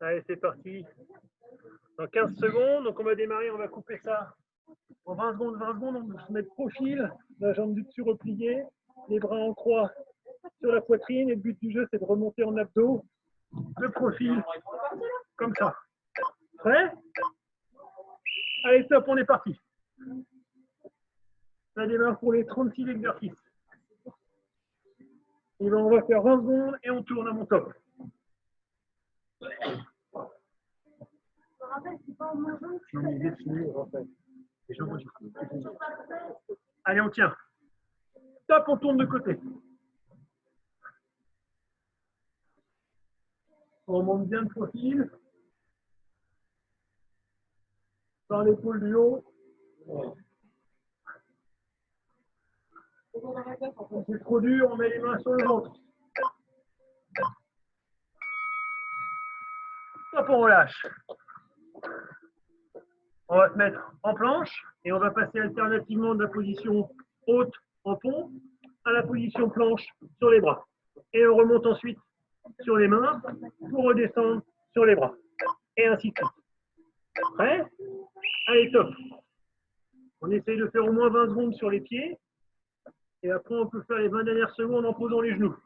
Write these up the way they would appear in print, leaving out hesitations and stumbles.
Allez, c'est parti. Dans 15 secondes, donc on va démarrer, on va couper ça en 20 secondes, on va se mettre profil, la jambe du dessus repliée, les bras en croix sur la poitrine, et le but du jeu, c'est de remonter en abdos, le profil, comme ça. Prêt? Allez, top, on est parti. Ça démarre pour les 36 exercices. Et ben, on va faire 20 secondes et on tourne à mon top. Non, mais il est fini, en fait. Allez, on tient. Top, on tourne de côté. On monte bien le profil. Par l'épaule du haut. Quand c'est trop dur, on met les mains sur le ventre. Hop, on relâche. On va se mettre en planche et on va passer alternativement de la position haute en pont à la position planche sur les bras. Et on remonte ensuite sur les mains pour redescendre sur les bras. Et ainsi de suite. Prêt? Allez, top. On essaye de faire au moins 20 secondes sur les pieds. Et après, on peut faire les 20 dernières secondes en posant les genoux.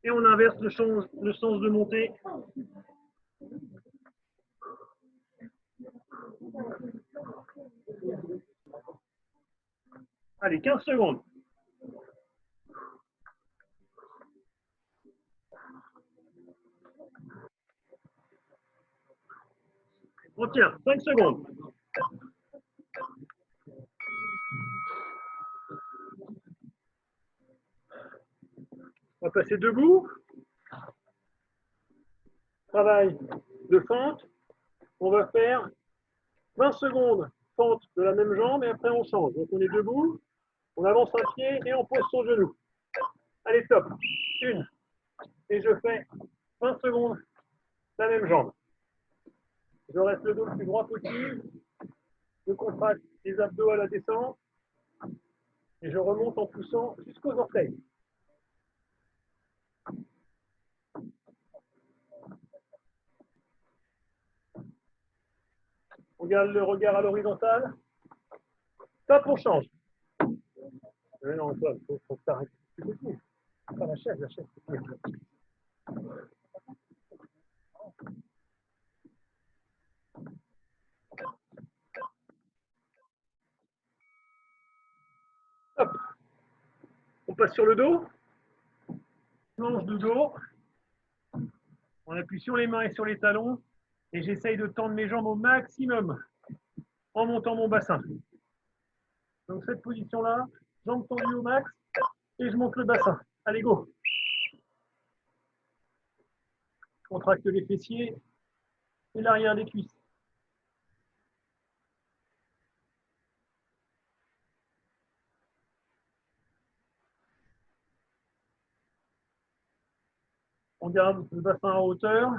Et on inverse le sens de montée. Allez, 15 secondes. On tient, 5 secondes. On va passer debout. Travail de fente. On va faire 20 secondes fente de la même jambe et après on change. Donc on est debout, on avance un pied et on pose son genou. Allez, top. Une. Et je fais 20 secondes la même jambe. Je reste le dos le plus droit possible. Je contracte les abdos à la descente. Et je remonte en poussant jusqu'aux orteils. On garde le regard à l'horizontale. Top, on change. Mais non, toi, il faut que tu arrêtes. Pas la chaise, Hop. On passe sur le dos. Planche de dos. On appuie sur les mains et sur les talons. Et j'essaye de tendre mes jambes au maximum en montant mon bassin. Donc cette position-là, jambes tendues au max et je monte le bassin. Allez, go. Je contracte les fessiers et l'arrière des cuisses. On garde le bassin en hauteur.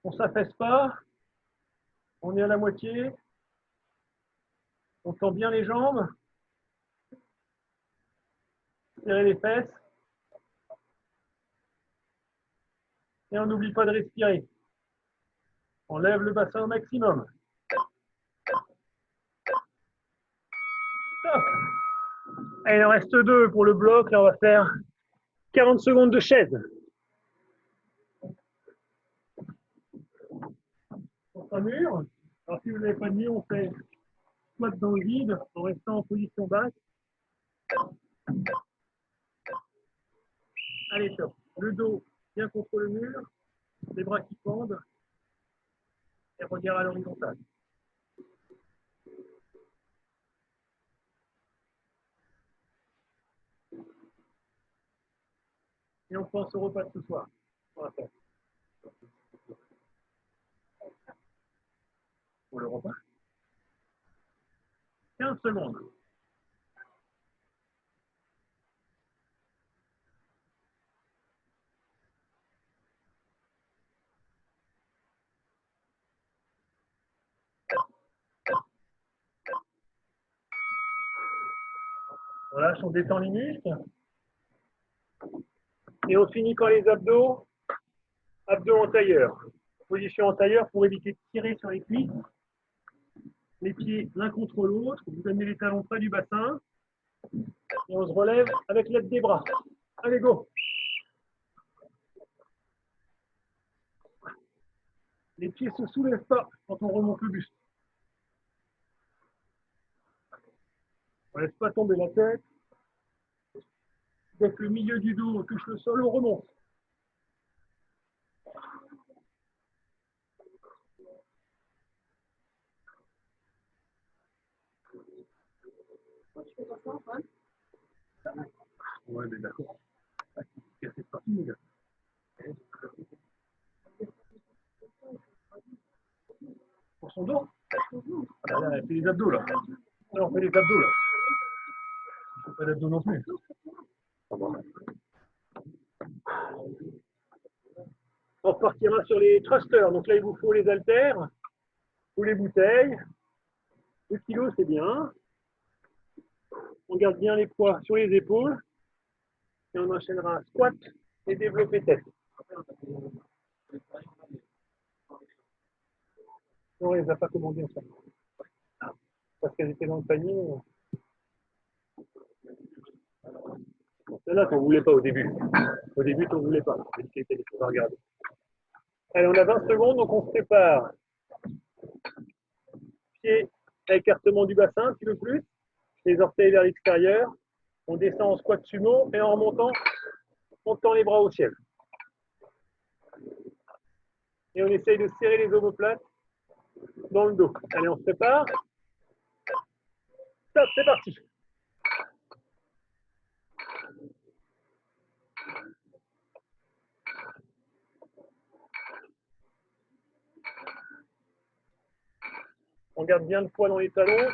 On ne s'affaisse pas. On est à la moitié. On tend bien les jambes. Serrer les fesses. Et on n'oublie pas de respirer. On lève le bassin au maximum. Top. Et il en reste 2 pour le bloc. Là, on va faire 40 secondes de chaise. Contre un mur. Alors, si vous n'avez pas de mur, on fait squat dans le vide en restant en position basse. Allez, top. Le dos bien contre le mur. Les bras qui pendent. Et regard à l'horizontale. Et on pense au repas de ce soir. Pour le repas. 15 secondes. On lâche, on détend les muscles. Et on finit par les abdos. Abdos en tailleur. Position en tailleur pour éviter de tirer sur les cuisses. Les pieds l'un contre l'autre. Vous amenez les talons près du bassin. Et on se relève avec l'aide des bras. Allez, go! Les pieds ne se soulèvent pas quand on remonte le buste. On ne laisse pas tomber la tête. Dès que le milieu du dos touche le sol, on remonte. Ouais, mais d'accord. C'est parti, mon gars. Pour son dos. Ah, là, elle fait les abdos, là. Là, on fait les abdos, là. Il ne faut pas d'abdos non plus. On repartira sur les thrusters. Donc là, il vous faut les haltères ou les bouteilles. 2 kilos, c'est bien. On garde bien les poids sur les épaules. Et on enchaînera squat et développé tête. Non, elle ne les a pas commandées en fait. Parce qu'elles étaient dans le panier. Celle-là, on ne voulait pas au début. Au début, on ne voulait pas. C'était des choses à regarder. Allez, on a 20 secondes, donc on se prépare. Pied à écartement du bassin, un petit peu plus. Les orteils vers l'extérieur. On descend en squat sumo et en remontant, on tend les bras au ciel. Et on essaye de serrer les omoplates dans le dos. Allez, on se prépare. Stop, c'est parti. On garde bien le poids dans les talons.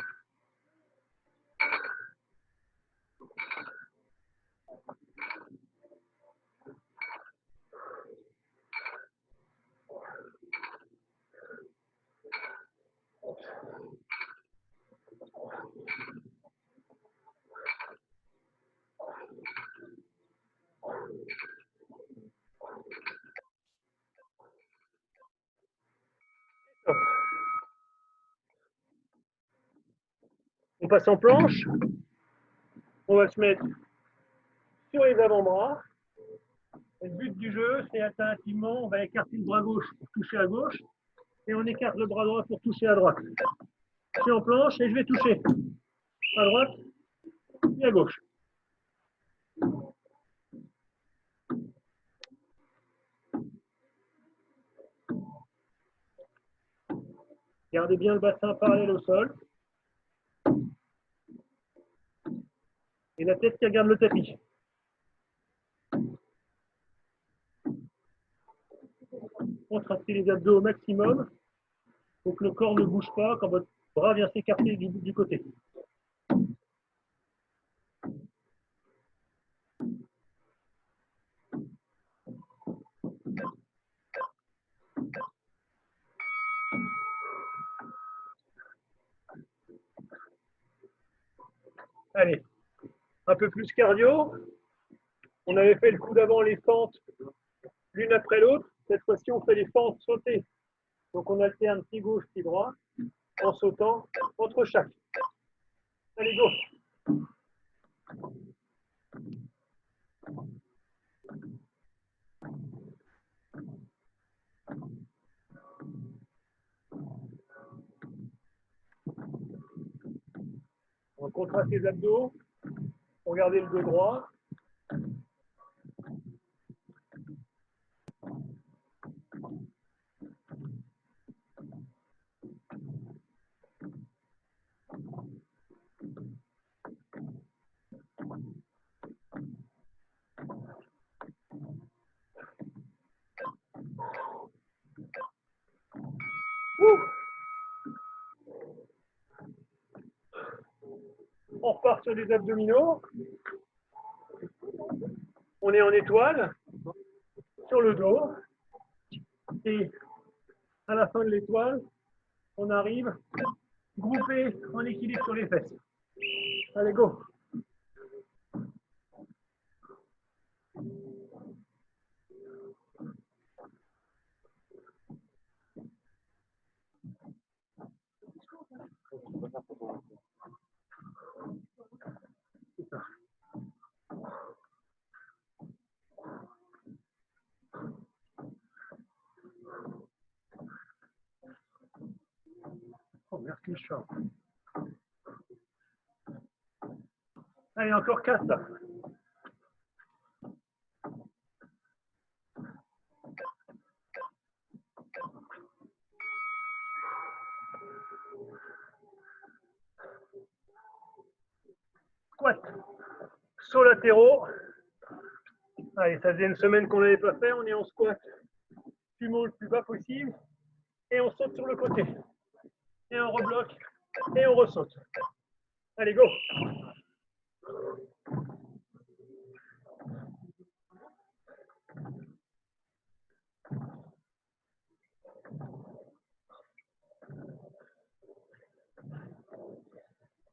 Stop. On passe en planche. On va se mettre sur les avant-bras. Le but du jeu, c'est alternativement, on va écarter le bras gauche pour toucher à gauche et on écarte le bras droit pour toucher à droite. Je suis en planche et je vais toucher à droite et à gauche. Gardez bien le bassin parallèle au sol. Et la tête qui regarde le tapis. Contractez les abdos au maximum pour que le corps ne bouge pas quand votre bras vient s'écarter du côté. Allez, un peu plus cardio. On avait fait le coup d'avant les fentes l'une après l'autre. Cette fois-ci, on fait les fentes sautées. Donc on alterne pied gauche, pied droit, en sautant entre chaque. Allez, go! On contracte les abdos. Regardez le dos droit. On repart sur les abdominaux. On est en étoile, sur le dos. Et à la fin de l'étoile, on arrive groupé en équilibre sur les fesses. Allez, go! merci Charles. Allez, encore 4 là. Squat. Sauts latéraux. Allez, ça faisait une semaine qu'on ne l'avait pas fait. On est en squat. Sumo le plus bas possible. Et on saute sur le côté. Et on rebloque. Et on ressaute. Allez, go.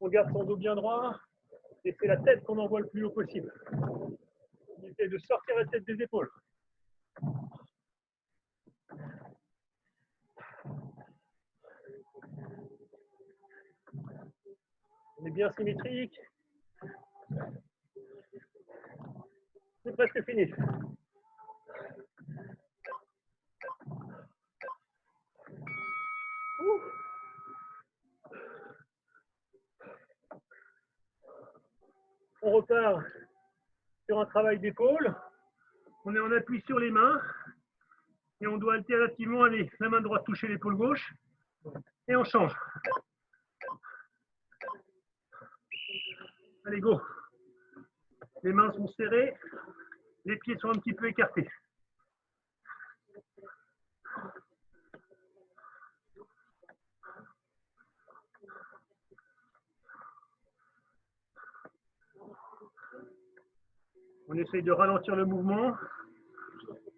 On garde son dos bien droit. Et c'est la tête qu'on envoie le plus haut possible. On essaie de sortir la tête des épaules. On est bien symétrique. C'est presque fini. On repart sur un travail d'épaule. On est en appui sur les mains. Et on doit alternativement aller la main droite toucher l'épaule gauche. Et on change. Allez, go. Les mains sont serrées. Les pieds sont un petit peu écartés. On essaye de ralentir le mouvement.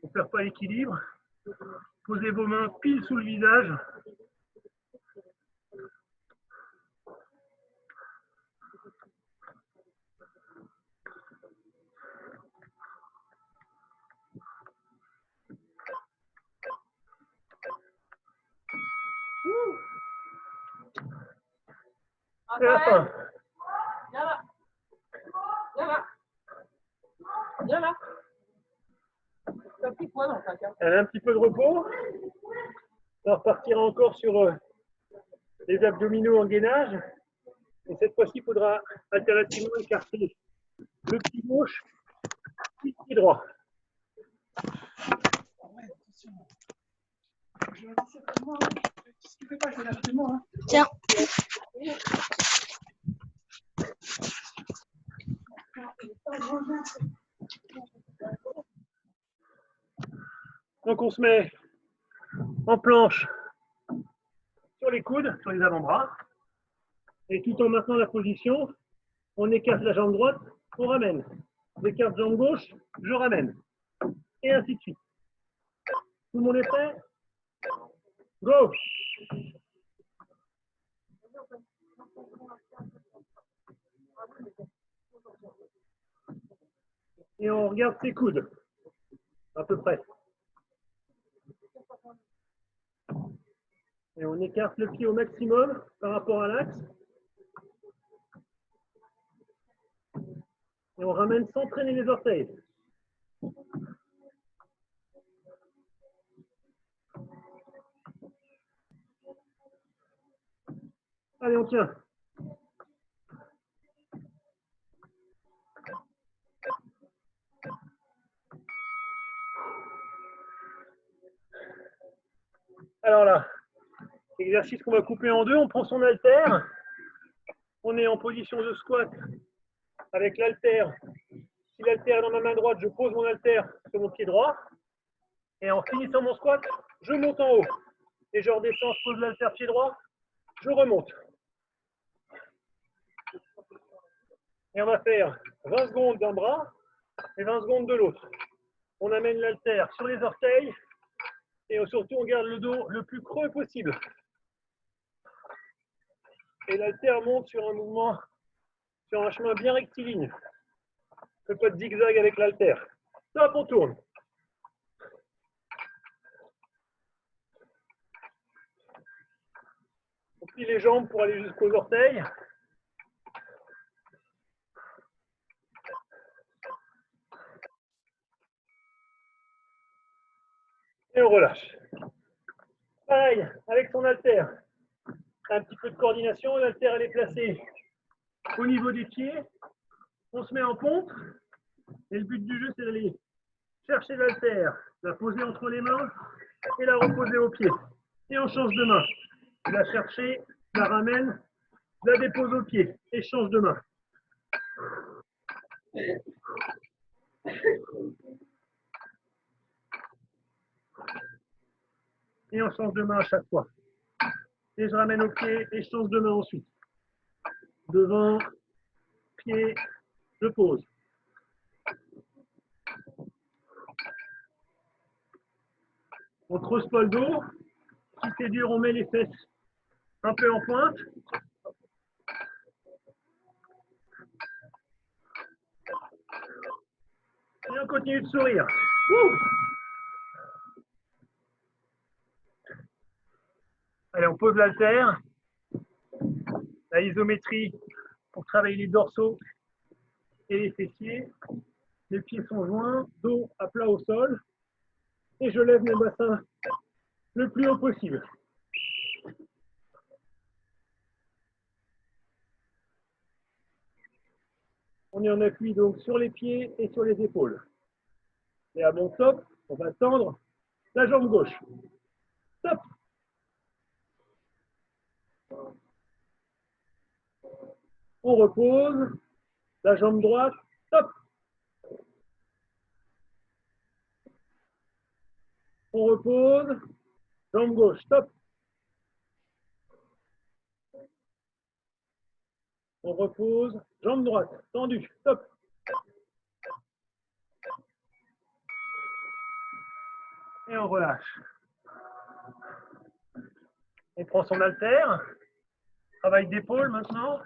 On ne perd pas l'équilibre. Posez vos mains pile sous le visage. C'est la fin. Viens là. Viens là. Viens là. T'as pris quoi dans ta carte? Elle a un petit peu de repos. On va repartir encore sur les abdominaux en gainage. Et cette fois-ci, il faudra alternativement écarter le pied gauche et le pied droit. Tiens. Donc on se met en planche sur les coudes, sur les avant-bras. Et tout en maintenant la position, on écarte la jambe droite, on ramène. On écarte jambe gauche, je ramène. Et ainsi de suite. Tout le monde est prêt? Go! Et on regarde ses coudes, à peu près. Et on écarte le pied au maximum par rapport à l'axe. Et on ramène sans traîner les orteils. Allez, on tient. Alors là, exercice qu'on va couper en deux, on prend son haltère. On est en position de squat avec l'haltère. Si l'haltère est dans ma main droite, je pose mon haltère sur mon pied droit. Et en finissant mon squat, je monte en haut. Et je redescends, je pose l'haltère pied droit, je remonte. Et on va faire 20 secondes d'un bras et 20 secondes de l'autre. On amène l'haltère sur les orteils et surtout on garde le dos le plus creux possible. Et l'haltère monte sur un mouvement, sur un chemin bien rectiligne. On ne fait pas de zigzag avec l'haltère. Stop, on tourne. On plie les jambes pour aller jusqu'aux orteils. Et on relâche. Pareil, avec son haltère. Un petit peu de coordination, l'haltère elle est placée au niveau des pieds. On se met en pompe. Et le but du jeu, c'est d'aller chercher l'haltère, la poser entre les mains et la reposer au pied. Et on change de main. La chercher, la ramène, la dépose au pied et change de main. Et on change de main à chaque fois. Et je ramène au pied et je change de main ensuite. Devant, pied, je pose. On ne creuse pas le dos. Si c'est dur, on met les fesses un peu en pointe. Et on continue de sourire. Allez, on pose l'haltère. La isométrie pour travailler les dorsaux et les fessiers. Les pieds sont joints, dos à plat au sol. Et je lève mes bassins le plus haut possible. On est en appui donc sur les pieds et sur les épaules. Et à mon top, on va tendre la jambe gauche. Top. On repose. La jambe droite. Top. On repose. Jambe gauche. Top. On repose. Jambe droite. Tendue. Top. Et on relâche. On prend son haltère. Travail d'épaule maintenant.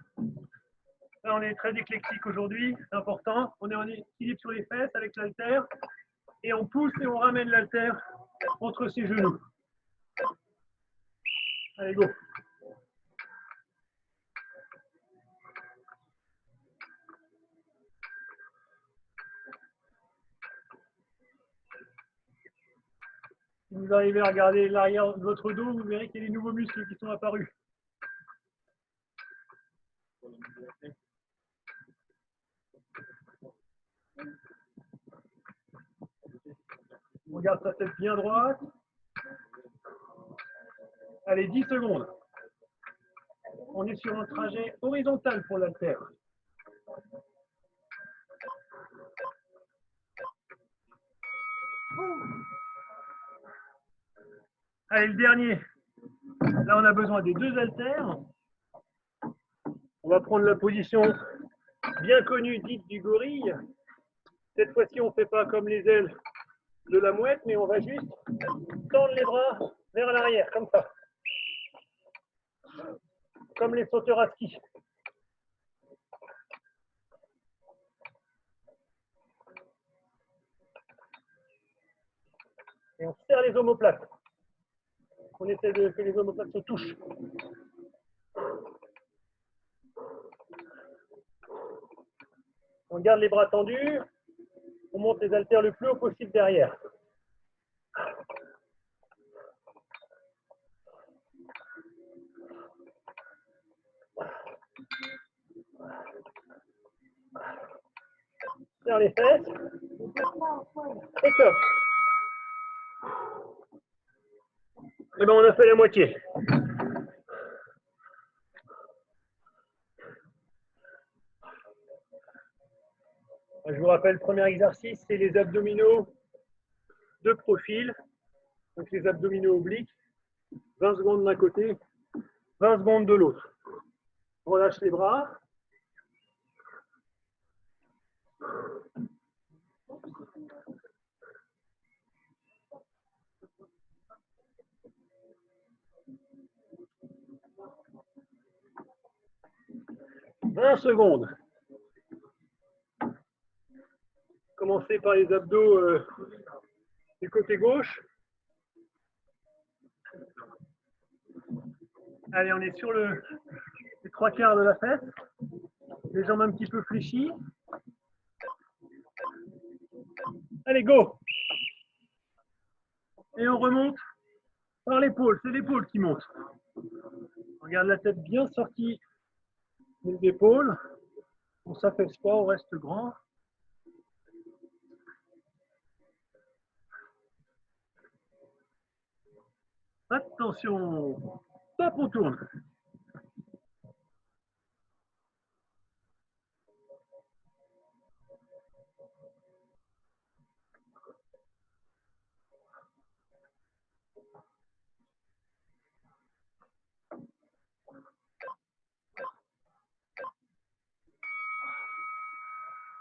Là, on est très éclectique aujourd'hui, c'est important. On est en équilibre sur les fesses avec l'haltère. Et on pousse et on ramène l'haltère entre ses genoux. Allez, go. Si vous arrivez à regarder l'arrière de votre dos, vous verrez qu'il y a des nouveaux muscles qui sont apparus. On garde sa tête bien droite. Allez, 10 secondes. On est sur un trajet horizontal pour l'haltère. Allez, le dernier. Là, on a besoin des deux haltères. On va prendre la position bien connue dite du gorille. Cette fois-ci, on ne fait pas comme les ailes de la mouette, mais on va juste tendre les bras vers l'arrière, comme ça. Comme les sauteurs à ski. Et on serre les omoplates. On essaie que les omoplates se touchent. On garde les bras tendus. On monte les haltères le plus haut possible derrière. Serre les fesses. Et top. Et bien, on a fait la moitié. Je vous rappelle, le premier exercice, c'est les abdominaux de profil. Donc les abdominaux obliques. 20 secondes d'un côté, 20 secondes de l'autre. On relâche les bras. « 20 secondes. Commencez par les abdos du côté gauche. Allez, on est sur les 3/4 de la fesse. Les jambes un petit peu fléchies. Allez, go. Et on remonte par l'épaule. C'est l'épaule qui monte. On garde la tête bien sortie des épaules. On ne s'affaisse pas, on reste grand. Attention, top, on tourne.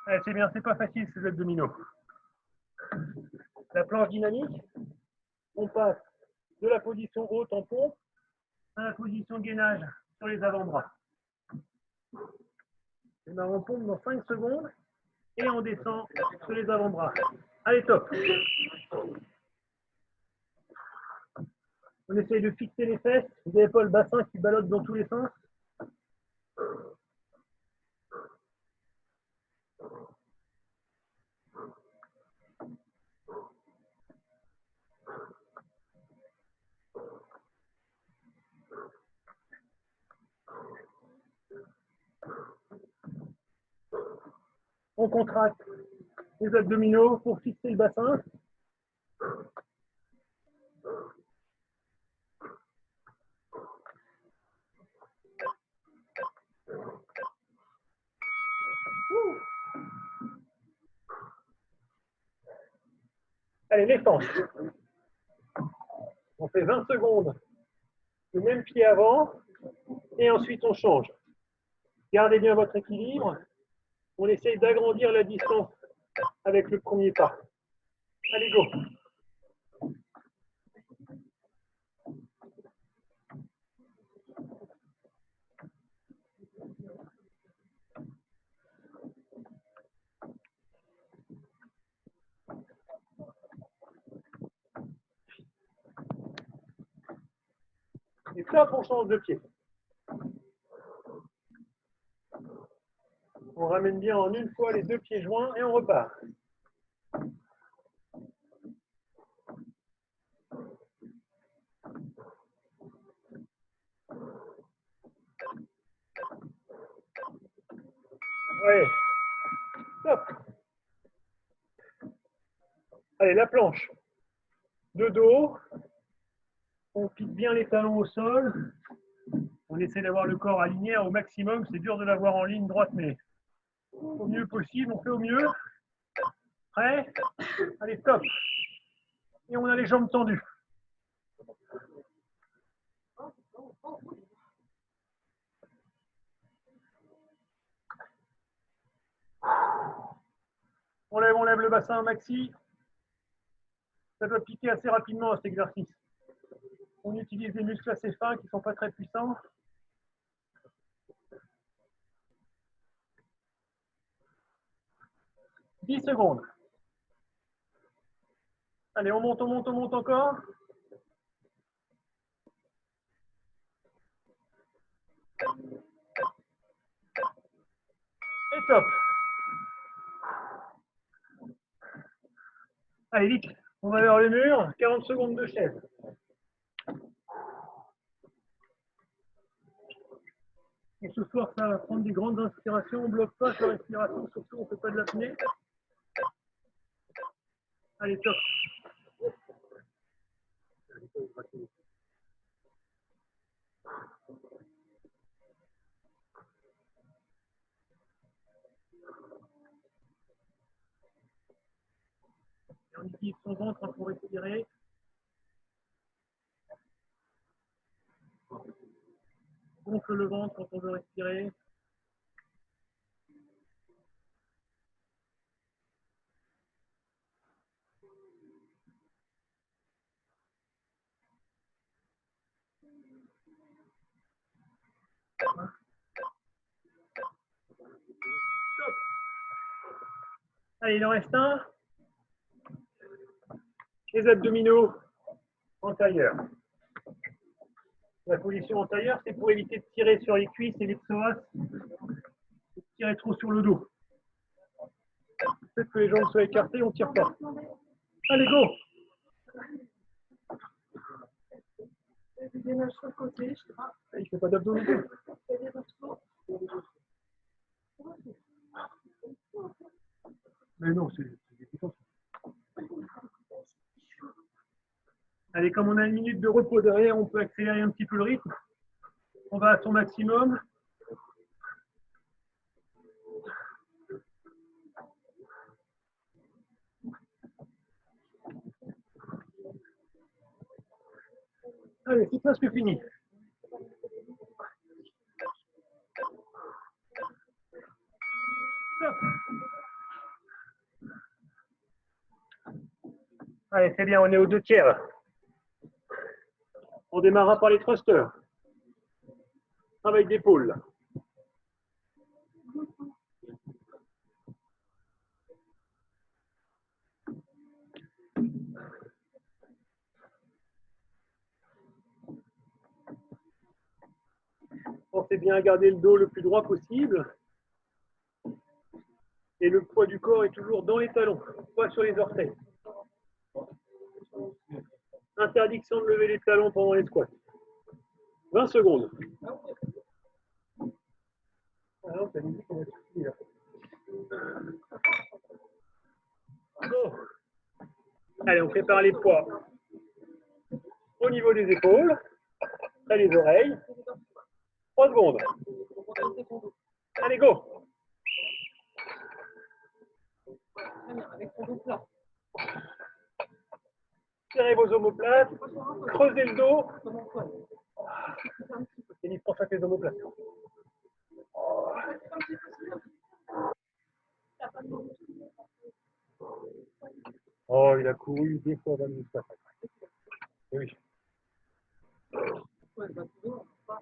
Allez, c'est bien, c'est pas facile ces abdominaux. La planche dynamique, on passe de la position haute en pompe à la position gainage sur les avant-bras. Et ben, on pompe dans 5 secondes et on descend sur les avant-bras. Allez, top. On essaye de fixer les fesses, les épaules, bassin qui ballottent dans tous les sens. On contracte les abdominaux pour fixer le bassin. Allez, les hanches. On fait 20 secondes. Le même pied avant. Et ensuite, on change. Gardez bien votre équilibre. On essaye d'agrandir la distance avec le premier pas. Allez, go. Et top, on change de pied. On ramène bien en une fois les deux pieds joints et on repart. Ouais. Top. Allez, la planche. De dos. On pique bien les talons au sol. On essaie d'avoir le corps aligné au maximum. C'est dur de l'avoir en ligne droite, mais au mieux possible, on fait au mieux. Prêt? Allez, top. Et on a les jambes tendues. On lève le bassin au maxi. Ça doit piquer assez rapidement cet exercice. On utilise des muscles assez fins qui ne sont pas très puissants. « 10 secondes. Allez, on monte encore. Et top. Allez, vite. On va vers le mur. 40 secondes de chaise. Et ce soir, ça va prendre des grandes inspirations. On ne bloque pas sa respiration, surtout on ne fait pas de l'apnée. Allez, top. Et on utilise son ventre pour respirer. On gonfle le ventre quand on veut respirer. Top. Allez, il en reste un. Les abdominaux en tailleur. La position en tailleur, c'est pour éviter de tirer sur les cuisses et les psoas, de tirer trop sur le dos. Peut-être que les jambes soient écartées, on ne tire pas. Allez, go! fais du gainage sur le côté, je sais pas. Il ne fait pas d'abdos non plus. Fais des abdos. Mais non, c'est dégoûtant. Allez, comme on a 1 minute de repos derrière, on peut accélérer un petit peu le rythme. On va à son maximum. Allez, c'est presque fini. Stop. Allez, c'est bien, on est aux 2/3. On démarrera par les thrusters. Travail d'épaule. Pensez bien à garder le dos le plus droit possible. Et le poids du corps est toujours dans les talons, pas sur les orteils. Interdiction de lever les talons pendant les squats. 20 secondes. Ah non, ça nous dit qu'on a suffit là. Bon. Allez, on prépare les poids au niveau des épaules, après les oreilles. 3 secondes. Allez, go. Avec ton dos plat. Serrez vos omoplates, creusez le dos. Et il prend ça tes omoplates. Oh, il a couru 2 fois 20 minutes. Et oui.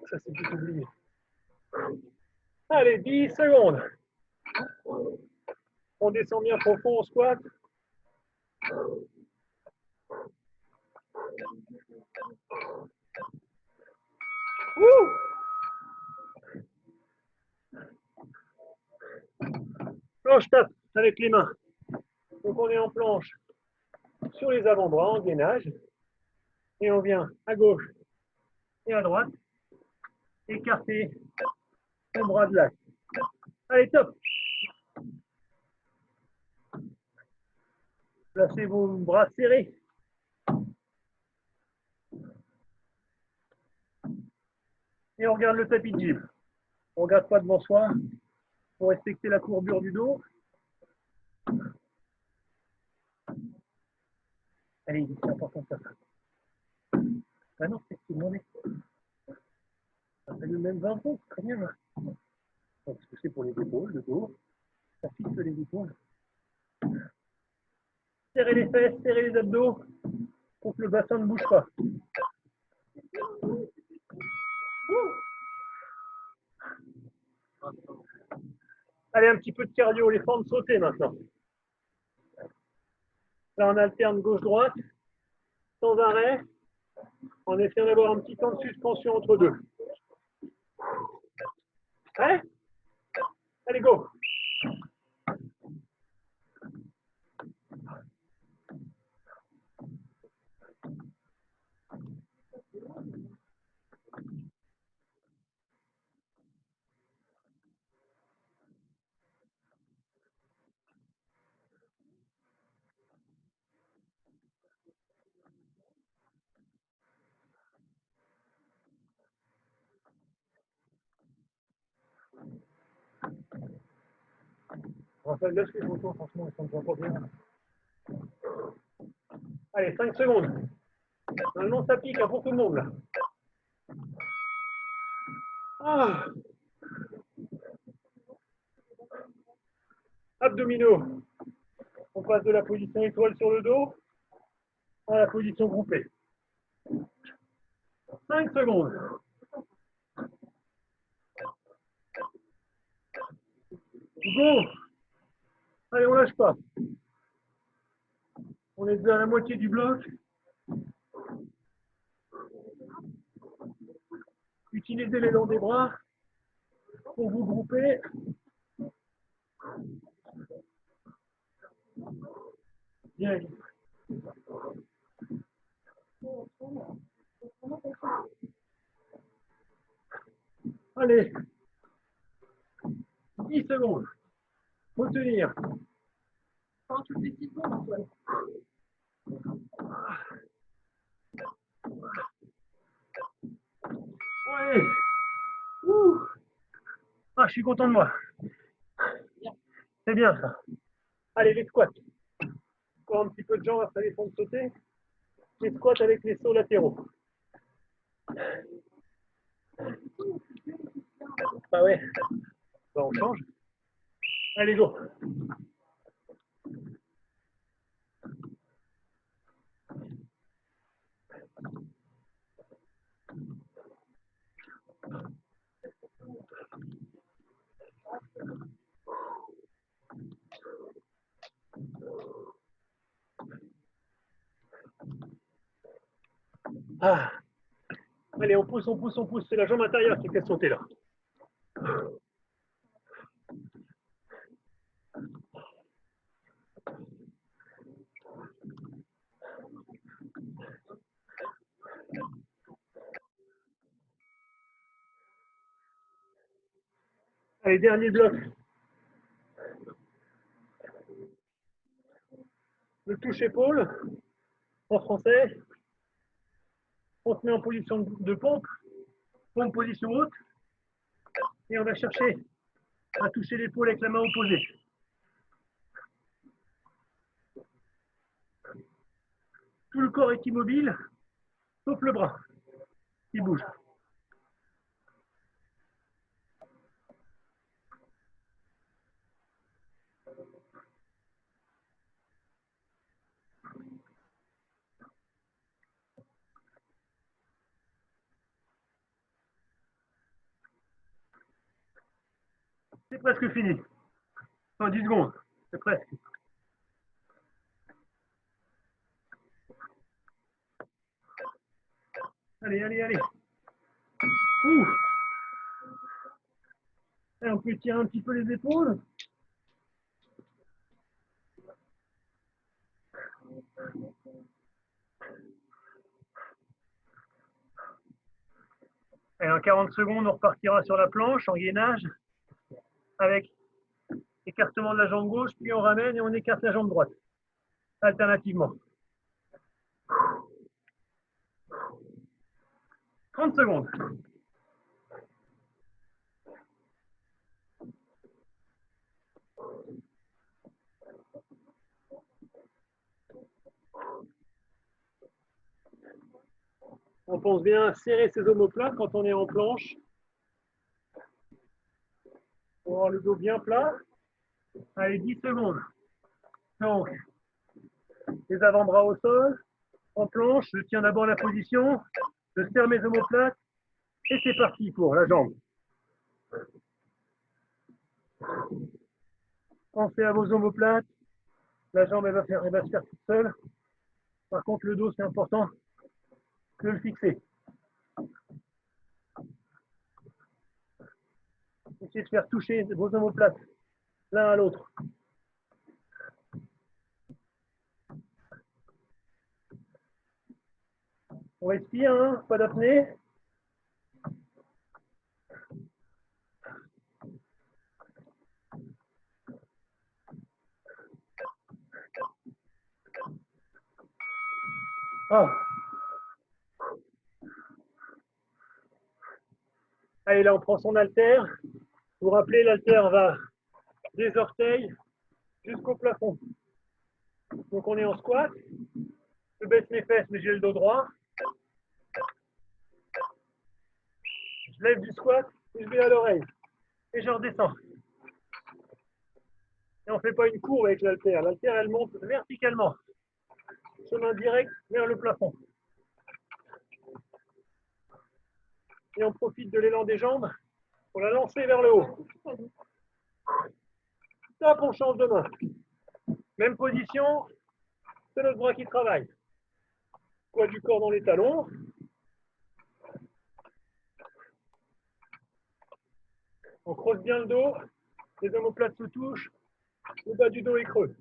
Ça, c'est tout oublié. Allez, 10 secondes. On descend bien profond, on squat. Planche tape avec les mains. Donc on est en planche sur les avant-bras en gainage. Et on vient à gauche et à droite. Écarter le bras de l'axe. Allez, top. Placez vos bras serrés. Et on regarde le tapis de gym. On ne regarde pas devant soi pour respecter la courbure du dos. Allez, c'est important ça. Ah non, c'est ce qu'il demandait. Ça fait le même 20 points, très bien. Parce que c'est pour les épaules, le dos. Ça fixe les épaules. Serrez les fesses, serrez les abdos pour que le bassin ne bouge pas. Allez, un petit peu de cardio, les fentes sautées maintenant. Là, on alterne gauche-droite, sans arrêt, en essayant d'avoir un petit temps de suspension entre deux. Allez, allez, go. Raphaël, laisse les photos, franchement, ils sont pas bien. Allez, 5 secondes. Maintenant, ça pique pour tout le monde, là. Ah. Abdominaux. On passe de la position étoile sur le dos à la position groupée. 5 secondes. Go. Allez, on lâche pas. On est déjà à la moitié du bloc. Utilisez l'élan des bras pour vous grouper. Bien. Allez. 10 secondes. Faut tenir. Quand tu fais 6 secondes, Antoine. Ouais. Ouh. Ah, je suis content de moi. C'est bien ça. Allez, les squats. Encore un petit peu de jambes après les fonds de sauter. Les squats avec les sauts latéraux. Ah ouais. Bah, on change. Allez, go. Ah. Allez, on pousse, on pousse, on pousse. C'est la jambe intérieure qui fait sauter là. Allez, dernier bloc. Le touche-épaule, en français. On se met en position de pompe, position haute. Et on va chercher à toucher l'épaule avec la main opposée. Tout le corps est immobile, sauf le bras qui bouge. C'est presque fini. En 10 secondes, c'est presque. Allez, allez, allez. Ouh. Et on peut tirer un petit peu les épaules. Et en 40 secondes, on repartira sur la planche en gainage avec écartement de la jambe gauche, puis on ramène et on écarte la jambe droite, alternativement. 30 secondes. On pense bien à serrer ses omoplates quand on est en planche. Pour avoir le dos bien plat. Allez, 10 secondes. Donc, les avant-bras au sol, en planche, je tiens d'abord la position, je serre mes omoplates, et c'est parti pour la jambe. Pensez à vos omoplates, la jambe elle va se faire toute seule. Par contre, le dos, c'est important de le fixer. Essayez de faire toucher vos omoplates l'un à l'autre. On respire, hein, pas d'apnée. Ah. Allez, là, on prend son haltère. Vous vous rappelez, l'haltère va des orteils jusqu'au plafond. Donc, on est en squat. Je baisse mes fesses, mais j'ai le dos droit. Je lève du squat et je vais à l'oreille. Et je redescends. Et on ne fait pas une courbe avec l'haltère. L'haltère, elle monte verticalement. Chemin direct vers le plafond. Et on profite de l'élan des jambes pour la lancer vers le haut. Hop, on change de main. Même position, c'est notre bras qui travaille. Poids du corps dans les talons. On creuse bien le dos, les omoplates se touchent, le bas du dos est creux.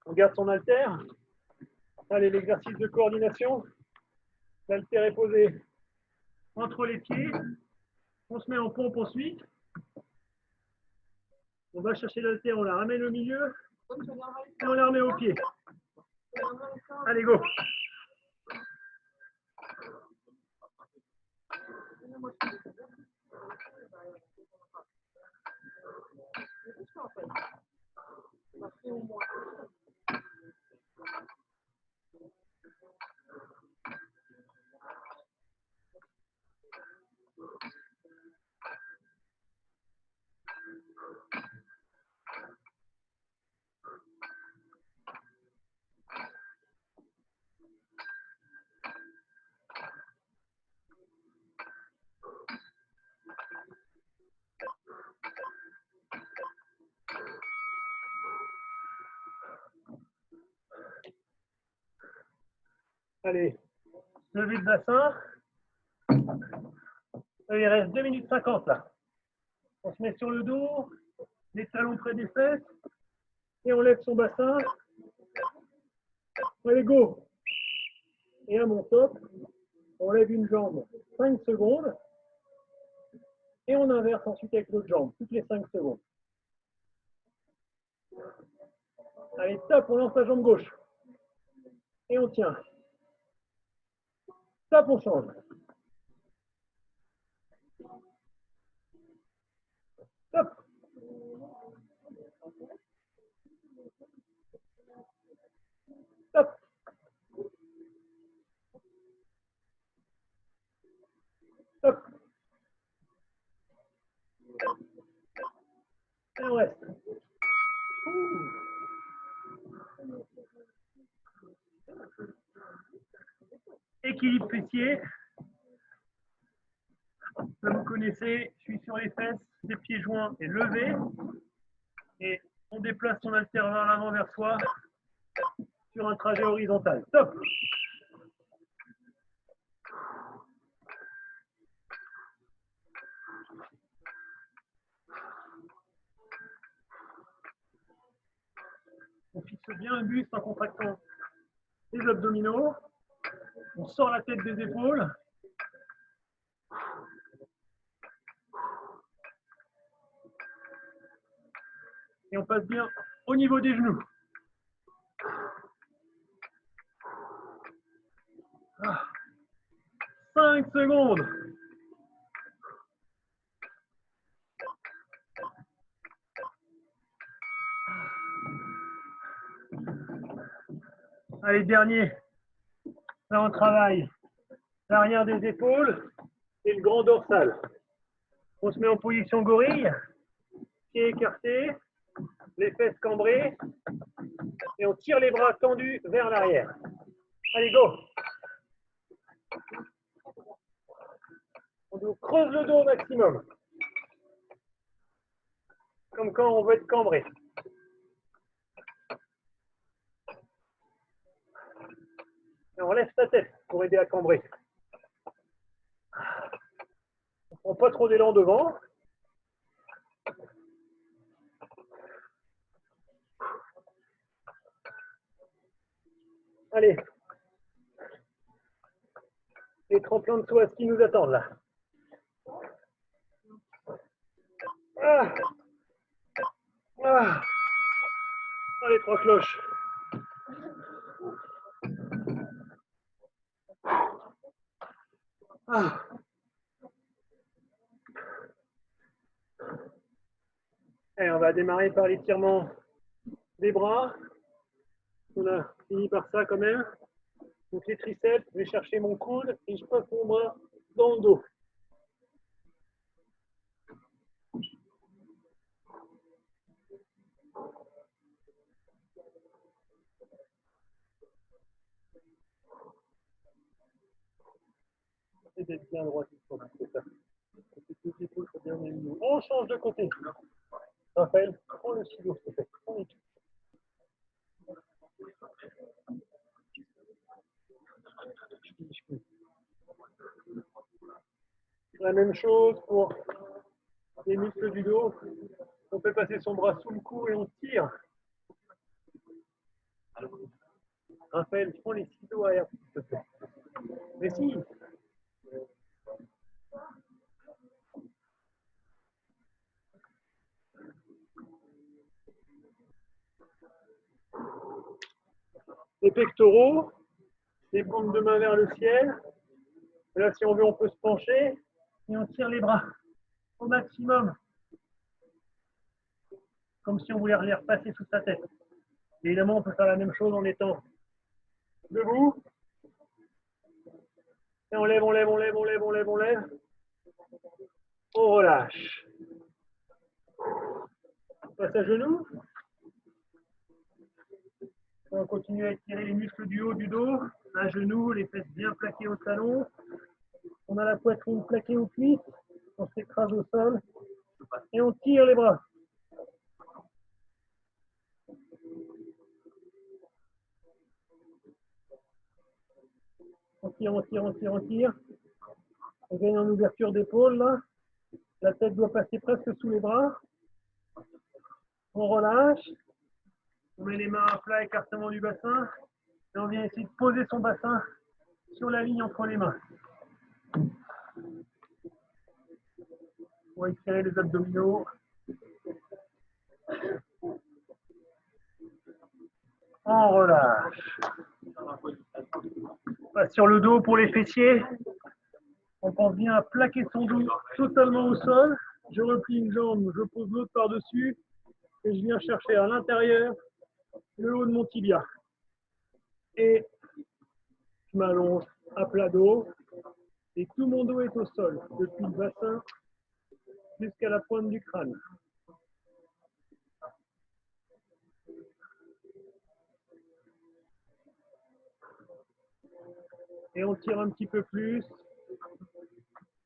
On garde son haltère. Allez, l'exercice de coordination. L'haltère est posée entre les pieds. On se met en pompe ensuite. On va chercher l'haltère, on la ramène au milieu et on la remet au pied. Allez, go! Allez, levée de bassin. Il reste 2 minutes 50 là. On se met sur le dos, les talons près des fesses, et on lève son bassin. Allez, go! Et à mon top, on lève une jambe 5 secondes, et on inverse ensuite avec l'autre jambe, toutes les 5 secondes. Allez, top, on lance la jambe gauche. Et on tient. Top, on change. Top. Top. Top. Et on reste. Équilibre fessier. Comme vous connaissez, je suis sur les fesses, les pieds joints et levés. Et on déplace son haltère vers l'avant, vers soi, sur un trajet horizontal. Top! On fixe bien le buste en contractant les abdominaux. On sort la tête des épaules. Et on passe bien au niveau des genoux. 5 secondes. Allez, dernier. Là, on travaille l'arrière des épaules et le grand dorsal. On se met en position gorille, pieds écartés, les fesses cambrées, et on tire les bras tendus vers l'arrière. Allez, go! On nous creuse le dos au maximum. Comme quand on veut être cambré. Et on lève sa tête pour aider à cambrer. On prend pas trop d'élan devant. Allez. Les tremplins de soie qui nous attendent là. Ah. Ah. Allez, 3 cloches. Ah. Allez, on va démarrer par l'étirement des bras. On a fini par ça quand même. Donc les triceps, je vais chercher mon coude et je passe mon bras dans le dos. Et d'être bien droit, c'est ça. Les épaules sont bien alignées. On change de côté. Raphaël, prends le stylo, s'il te plaît. Prends les... La même chose pour les muscles du dos. On fait passer son bras sous le cou et on tire. Raphaël, prends les ciseaux arrière, s'il te plaît. Mais si. Les pectoraux, les paumes de main vers le ciel. Et là, si on veut, on peut se pencher et on tire les bras au maximum. Comme si on voulait les repasser sous sa tête. Évidemment, on peut faire la même chose en étant debout. Et on lève, on lève, on lève, on lève, on lève, on lève. On relâche. On passe à genoux. On continue à étirer les muscles du haut du dos, à genoux, les fesses bien plaquées au talon. On a la poitrine plaquée aux cuisses, on s'écrase au sol et on tire les bras. On tire, on tire, on tire, on tire. On gagne en ouverture d'épaule là. La tête doit passer presque sous les bras. On relâche. On met les mains à plat, écartement du bassin. Et on vient essayer de poser son bassin sur la ligne entre les mains. On va étirer les abdominaux. On relâche. On passe sur le dos pour les fessiers. On pense bien à plaquer son dos totalement au sol. Je replie une jambe, je pose l'autre par-dessus. Et je viens chercher à l'intérieur le haut de mon tibia. Et je m'allonge à plat dos. Et tout mon dos est au sol, depuis le bassin jusqu'à la pointe du crâne. Et on tire un petit peu plus.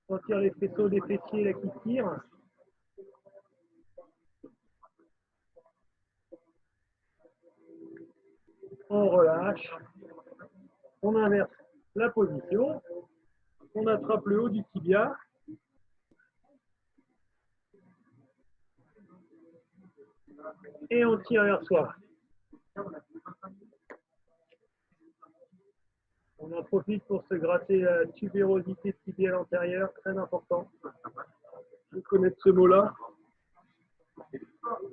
On tire les faisceaux des fessiers là qui tirent. On relâche. On inverse la position. On attrape le haut du tibia. Et on tire vers soi. On en profite pour se gratter la tubérosité tibiale antérieure, très important. Je connais ce mot-là.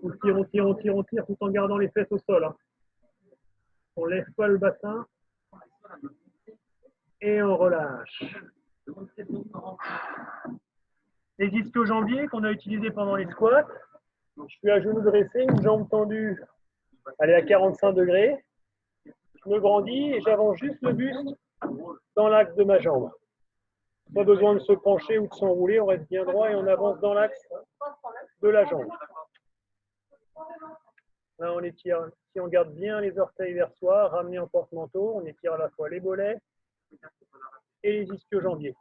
On tire, on tire, on tire, on tire, tout en gardant les fesses au sol. Hein. On ne lève pas le bassin. Et on relâche. Les ischio-jambiers qu'on a utilisés pendant les squats. Je suis à genoux dressé, une jambe tendue. Elle est à 45 degrés. Je me grandis et j'avance juste le buste dans l'axe de ma jambe. Pas besoin de se pencher ou de s'enrouler, on reste bien droit et on avance dans l'axe de la jambe. Là, on étire, si on garde bien les orteils vers soi, ramener en porte-manteau, on étire à la fois les mollets et les ischio-jambiers.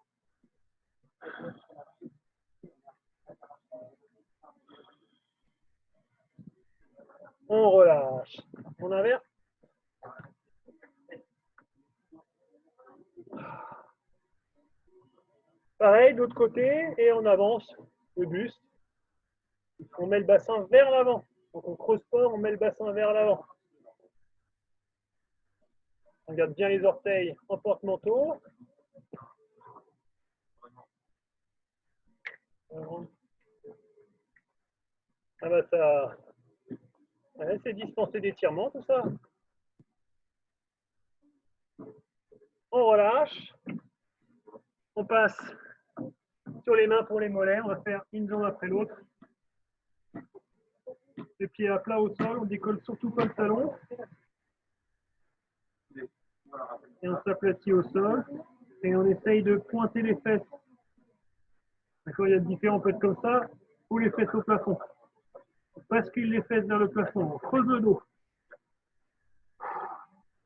On relâche. On inverse. Pareil, de l'autre côté, et on avance le buste. On met le bassin vers l'avant. Donc on ne creuse pas, on met le bassin vers l'avant. On garde bien les orteils en porte-manteau. Ah bah ça, ouais, c'est dispenser d'étirement tout ça. On relâche. On passe sur les mains pour les mollets. On va faire une jambe après l'autre. Les pieds à plat au sol. On décolle surtout pas le talon. Et on s'aplatit au sol. Et on essaye de pointer les fesses. D'accord, il y a différents, on peut être comme ça, ou les fesses au plafond. On bascule les fesses vers le plafond. On creuse le dos.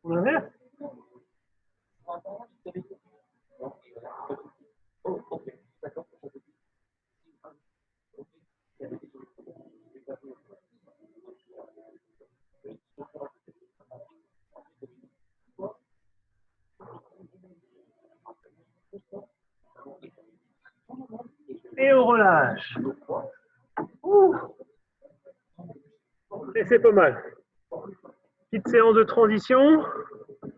On inverse. Et on relâche. Ouh. Et c'est pas mal. Petite séance de transition.